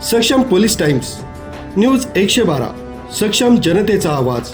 सक्षम police times, news 112, सक्षम जनतेचा आवाज।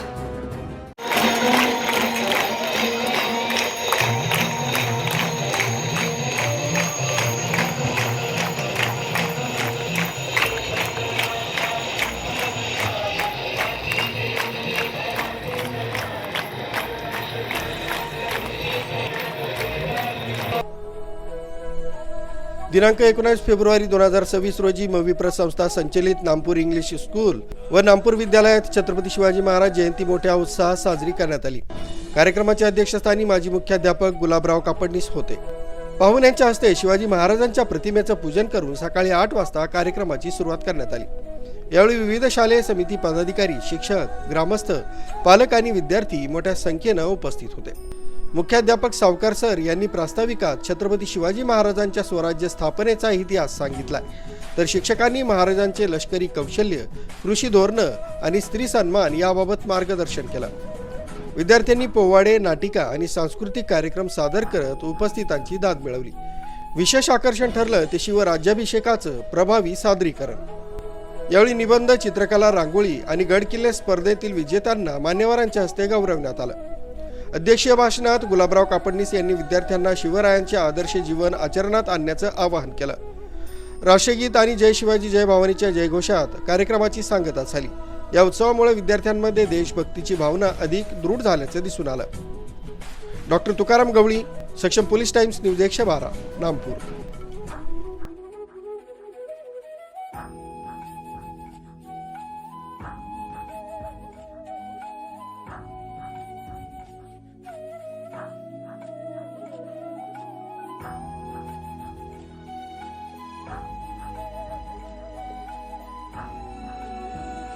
दिनांक 19 फेब्रुवारी 2026 रोजी मविप्र संस्था संचलित नामपूर इंग्लिश स्कूल व नामपूर विद्यालयात छत्रपती शिवाजी महाराज जयंती मोठ्या उत्साहात साजरी करण्यात आली। कार्यक्रमाच्या अध्यक्षस्थानी माजी मुख्याध्यापक गुलाबराव कापडनीस होते। पाहुण्यांच्या हस्ते शिवाजी महाराजांच्या प्रतिमेचं पूजन करून सकाळी 8 वाजता कार्यक्रमाची सुरुवात करण्यात आली। यावेळी विविध शालेय समिती पदाधिकारी, शिक्षक, ग्रामस्थ, पालक आणि विद्यार्थी मोठ्या संख्येने उपस्थित होते। मुख्याध्यापक सावकार सर यांनी प्रास्ताविकात छत्रपती शिवाजी महाराजांच्या स्वराज्य स्थापनेचा इतिहास सांगितला, तर शिक्षकांनी महाराजांचे लष्करी कौशल्य, कृषी धोरणं आणि स्त्री सन्मान याबाबत मार्गदर्शन केलं। विद्यार्थ्यांनी पोवाडे, नाटिका आणि सांस्कृतिक कार्यक्रम सादर करत उपस्थितांची दाद मिळवली। विशेष आकर्षण ठरलं ते शिव राज्याभिषेकाचं प्रभावी सादरीकरण। यावेळी निबंध, चित्रकला, रांगोळी आणि गडकिल्ले स्पर्धेतील विजेत्यांना मान्यवरांच्या हस्ते गौरवण्यात आलं। अध्यक्षीय भाषणात गुलाबराव कापडनीस यांनी विद्यार्थ्यांना शिवरायांचे आदर्श जीवन आचरणात आणण्याचं आवाहन केलं। राष्ट्रगीत आणि जय शिवाजी जय भवानीच्या जयघोषात कार्यक्रमाची सांगता झाली। या उत्सवामुळे विद्यार्थ्यांमध्ये देशभक्तीची भावना अधिक दृढ झाल्याचं दिसून आलं। डॉक्टर तुकाराम गवळी, सक्षम पोलीस टाइम्स, न्यूज 112, नामपूर।